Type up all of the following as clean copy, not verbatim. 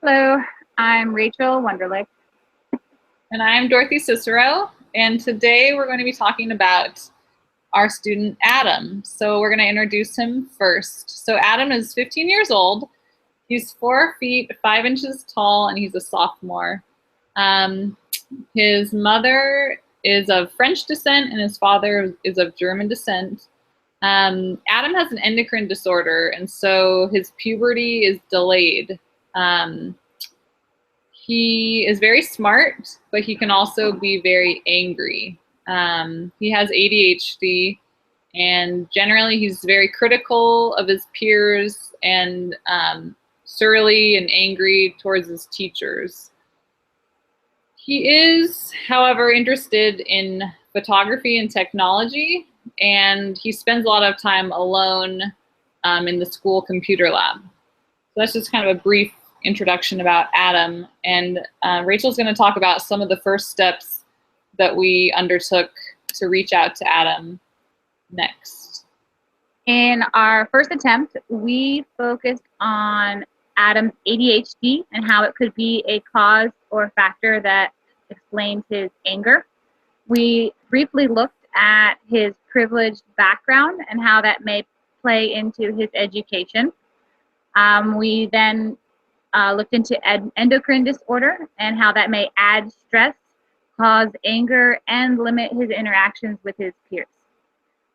Hello, I'm Rachel Wunderlich. And I'm Dorothy Cicero, and today we're going to be talking about our student Adam. So we're going to introduce him first. So Adam is 15 years old. He's 4 feet 5 inches tall, and he's a sophomore. Um, his mother is of French descent, and his father is of German descent. Adam has an endocrine disorder, and so his puberty is delayed. Um, he is very smart, but he can also be very angry. He has ADHD, and generally he's very critical of his peers and surly and angry towards his teachers. He is, however, interested in photography and technology, and he spends a lot of time alone in the school computer lab. So that's just kind of a brief introduction about Adam. And Rachel's going to talk about some of the first steps that we undertook to reach out to Adam next. In our first attempt, we focused on Adam's ADHD and how it could be a cause or factor that explains his anger. We briefly looked at his privileged background and how that may play into his education. We then looked into endocrine disorder and how that may add stress, cause anger, and limit his interactions with his peers.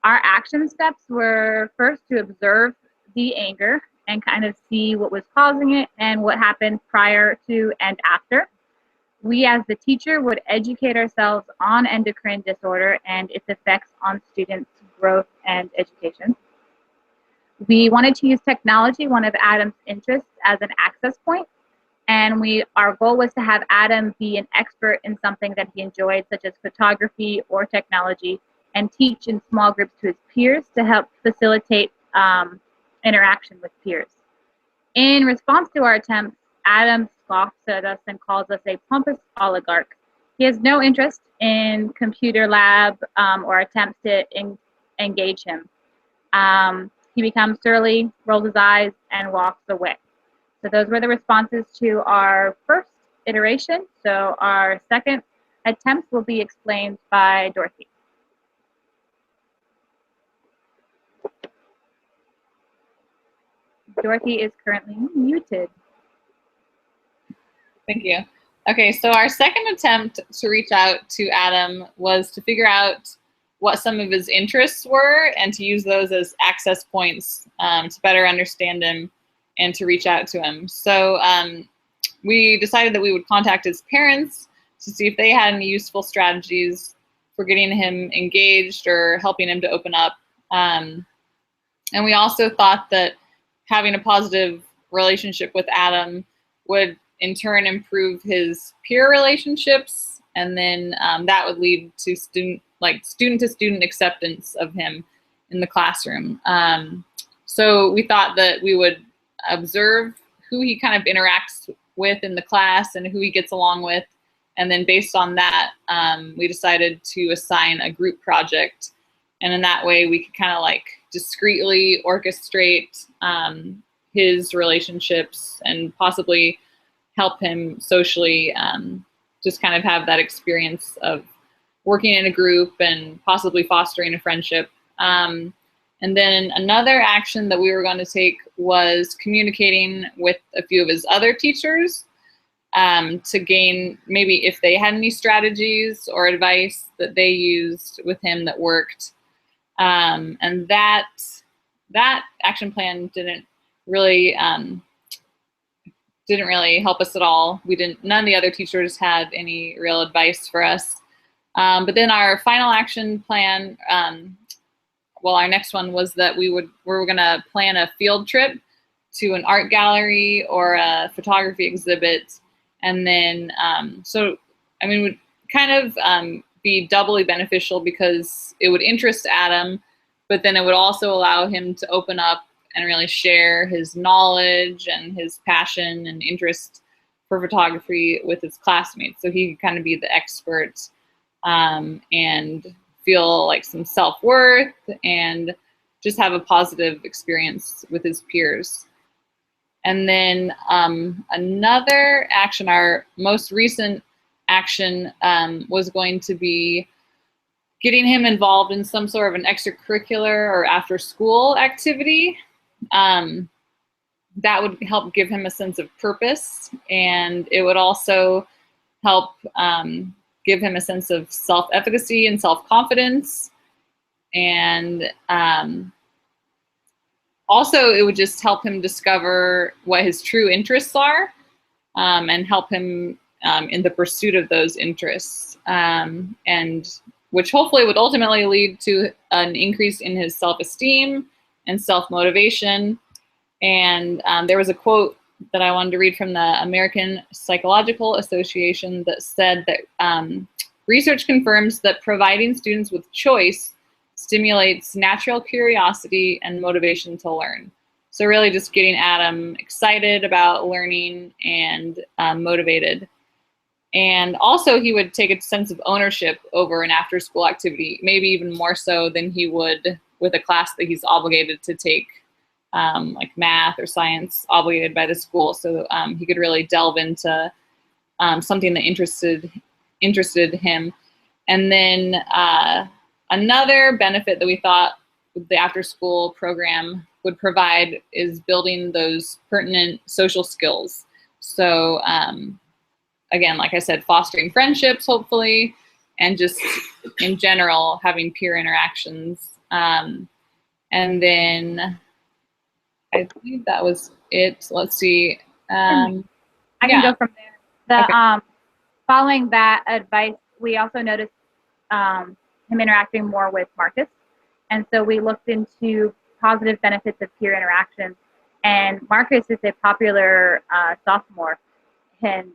Our action steps were first to observe the anger and kind of see what was causing it and what happened prior to and after. We, as the teacher, would educate ourselves on endocrine disorder and its effects on students' growth and education. We wanted to use technology, one of Adam's interests, as an access point. And our goal was to have Adam be an expert in something that he enjoyed, such as photography or technology, and teach in small groups to his peers to help facilitate interaction with peers. In response to our attempts, Adam scoffs at us and calls us a pompous oligarch. He has no interest in computer lab or attempts to engage him. He becomes surly, rolls his eyes, and walks away. So those were the responses to our first iteration. So our second attempt will be explained by Dorothy. Dorothy is currently muted. Thank you. Okay, so our second attempt to reach out to Adam was to figure out what some of his interests were and to use those as access points to better understand him and to reach out to him. So we decided that we would contact his parents to see if they had any useful strategies for getting him engaged or helping him to open up. And we also thought that having a positive relationship with Adam would in turn improve his peer relationships, and then that would lead to student-to-student acceptance of him in the classroom. So we thought that we would observe who he kind of interacts with in the class and who he gets along with, and then based on that, we decided to assign a group project, and in that way we could kind of like discreetly orchestrate his relationships and possibly help him socially, just kind of have that experience of working in a group and possibly fostering a friendship. And then another action that we were going to take was communicating with a few of his other teachers to gain maybe if they had any strategies or advice that they used with him that worked. And that action plan didn't really help us at all. None of the other teachers had any real advice for us. But then our final action plan, our next one was that we were gonna plan a field trip to an art gallery or a photography exhibit. And then, would kind of be doubly beneficial because it would interest Adam, but then it would also allow him to open up and really share his knowledge and his passion and interest for photography with his classmates. So he could kind of be the expert and feel like some self-worth and just have a positive experience with his peers. And then another action, our most recent action, was going to be getting him involved in some sort of an extracurricular or after school activity. That would help give him a sense of purpose, and it would also help give him a sense of self-efficacy and self-confidence. And also, it would just help him discover what his true interests are, and help him in the pursuit of those interests, and which hopefully would ultimately lead to an increase in his self-esteem and self-motivation. And there was a quote that I wanted to read from the American Psychological Association that said that research confirms that providing students with choice stimulates natural curiosity and motivation to learn. So really just getting Adam excited about learning and motivated. And also he would take a sense of ownership over an after-school activity, maybe even more so than he would with a class that he's obligated to take, like math or science obligated by the school. So he could really delve into something that interested him. And then another benefit that we thought the after-school program would provide is building those pertinent social skills. So again, like I said, fostering friendships, hopefully, and just in general, having peer interactions. And then I think that was it. Let's see. I can go from there. Okay. Following that advice, we also noticed him interacting more with Marcus. And so we looked into positive benefits of peer interaction. And Marcus is a popular sophomore and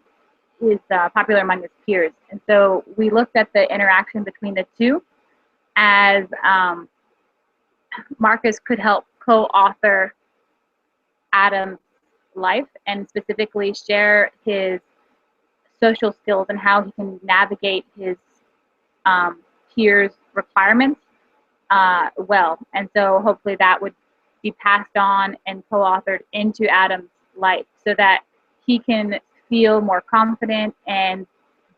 is popular among his peers. And so we looked at the interaction between the two as Marcus could help co-author Adam's life and specifically share his social skills and how he can navigate his peers' requirements well. And so hopefully that would be passed on and co-authored into Adam's life so that he can feel more confident and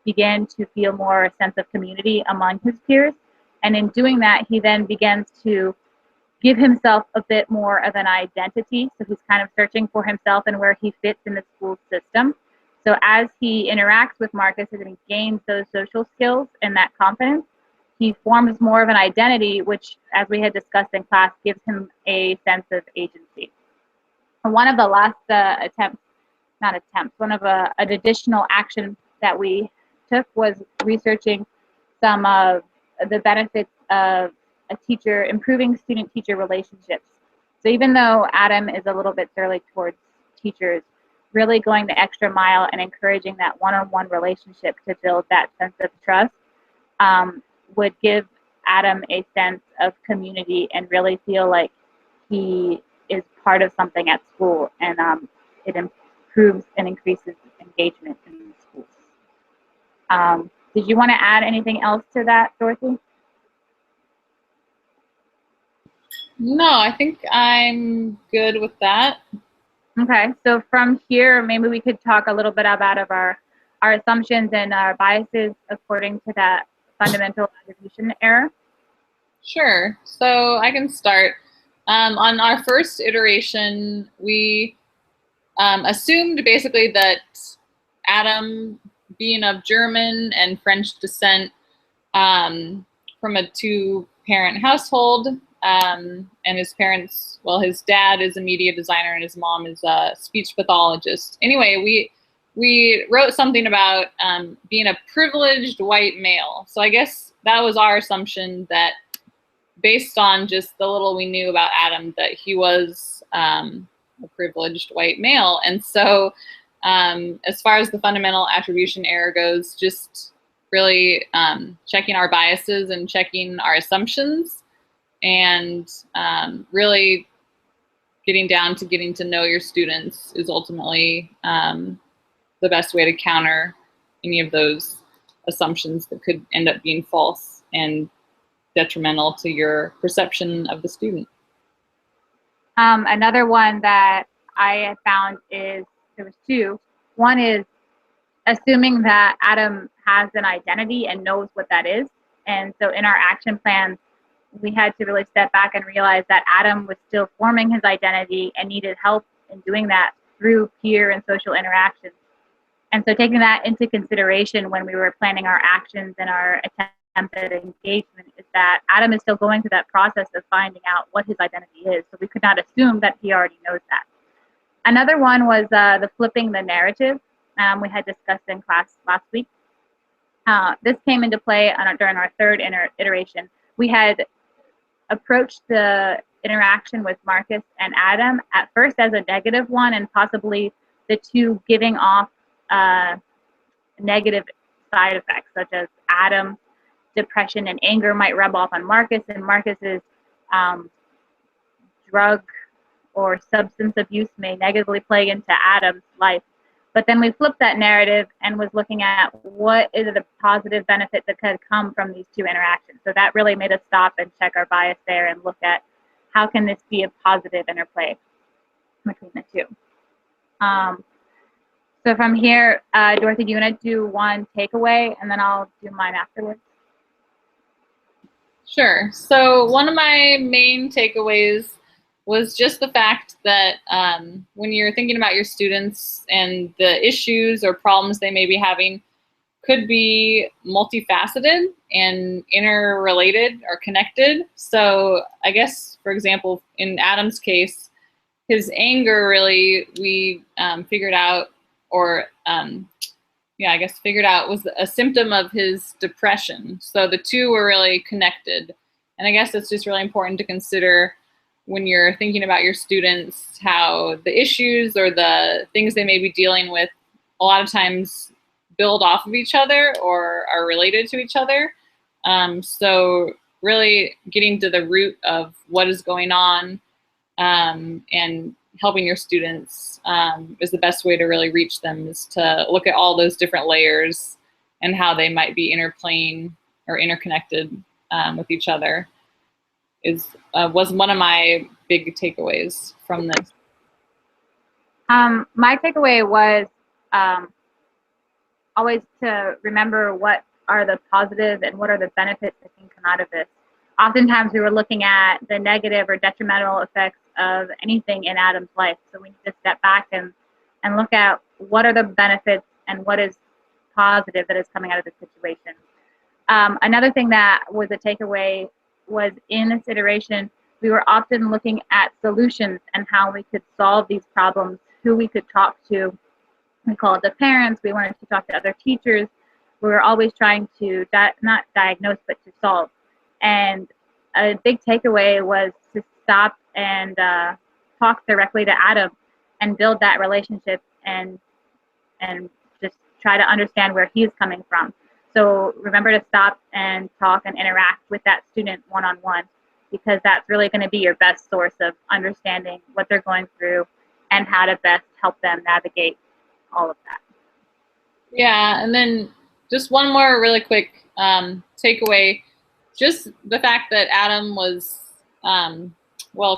begin to feel more a sense of community among his peers. And in doing that, he then begins to give himself a bit more of an identity. So he's kind of searching for himself and where he fits in the school system. So as he interacts with Marcus and he gains those social skills and that confidence, he forms more of an identity, which, as we had discussed in class, gives him a sense of agency. And one of the last one of an additional action that we took was researching some of the benefits of a teacher improving student-teacher relationships. So even though Adam is a little bit surly towards teachers, really going the extra mile and encouraging that one-on-one relationship to build that sense of trust would give Adam a sense of community and really feel like he is part of something at school, and it improves and increases engagement in the schools. Did you want to add anything else to that, Dorothy? No, I think I'm good with that. Okay, so from here, maybe we could talk a little bit about our assumptions and our biases according to that fundamental attribution error. Sure, so I can start. On our first iteration, we assumed basically that Adam, being of German and French descent, from a two-parent household, and his parents, well, his dad is a media designer and his mom is a speech pathologist. Anyway, we wrote something about being a privileged white male. So I guess that was our assumption, that based on just the little we knew about Adam, that he was a privileged white male. And so as far as the fundamental attribution error goes, just really checking our biases and checking our assumptions, and really getting down to getting to know your students is ultimately the best way to counter any of those assumptions that could end up being false and detrimental to your perception of the student. Another one that I had found is there was two. One is assuming that Adam has an identity and knows what that is. And so in our action plan, we had to really step back and realize that Adam was still forming his identity and needed help in doing that through peer and social interactions. And so taking that into consideration when we were planning our actions and our attempt at engagement is that Adam is still going through that process of finding out what his identity is. So we could not assume that he already knows that. Another one was the flipping the narrative. We had discussed in class last week. This came into play during our third iteration. We had approached the interaction with Marcus and Adam at first as a negative one, and possibly the two giving off negative side effects, such as Adam's depression and anger might rub off on Marcus, and Marcus's drug or substance abuse may negatively play into Adam's life. But then we flipped that narrative and was looking at what is the positive benefit that could come from these two interactions. So that really made us stop and check our bias there and look at how can this be a positive interplay between the two. So from here, Dorothy, do you want to do one takeaway and then I'll do mine afterwards? Sure. So one of my main takeaways was just the fact that when you're thinking about your students and the issues or problems they may be having could be multifaceted and interrelated or connected. So I guess, for example, in Adam's case, his anger really, we figured out, or I guess figured out, was a symptom of his depression. So the two were really connected. And I guess it's just really important to consider when you're thinking about your students, how the issues or the things they may be dealing with a lot of times build off of each other or are related to each other. So really getting to the root of what is going on and helping your students is the best way to really reach them, is to look at all those different layers and how they might be interplaying or interconnected with each other. Was one of my big takeaways from this. My takeaway was always to remember what are the positive and what are the benefits that can come out of this. Oftentimes we were looking at the negative or detrimental effects of anything in Adam's life. So we need to step back and look at what are the benefits and what is positive that is coming out of the situation. Another thing that was a takeaway was in this iteration, we were often looking at solutions and how we could solve these problems, who we could talk to. We called the parents, we wanted to talk to other teachers. We were always trying to not diagnose, but to solve. And a big takeaway was to stop and talk directly to Adam and build that relationship and just try to understand where he's coming from. So remember to stop and talk and interact with that student one-on-one, because that's really going to be your best source of understanding what they're going through and how to best help them navigate all of that. Yeah, and then just one more really quick takeaway, just the fact that Adam was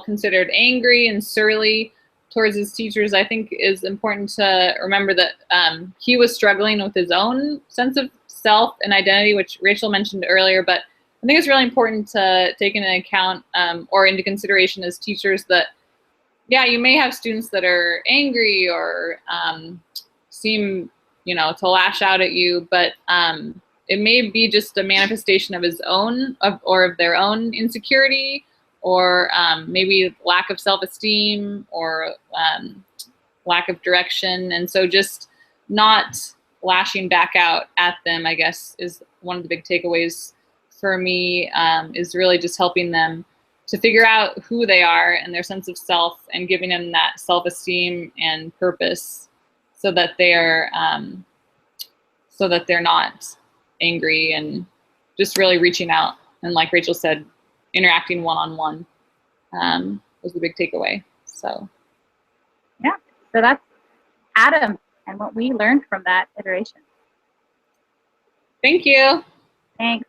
considered angry and surly towards his teachers, I think is important to remember that he was struggling with his own sense of self and identity, which Rachel mentioned earlier, but I think it's really important to take into account or into consideration as teachers that, yeah, you may have students that are angry or seem, to lash out at you, but it may be just a manifestation of his own or of their own insecurity, or maybe lack of self-esteem or lack of direction. And so just not lashing back out at them, I guess, is one of the big takeaways for me, is really just helping them to figure out who they are and their sense of self, and giving them that self-esteem and purpose so that they're not angry, and just really reaching out. And like Rachel said, interacting one-on-one was the big takeaway. So yeah, so that's Adam and what we learned from that iteration. Thank you. Thanks.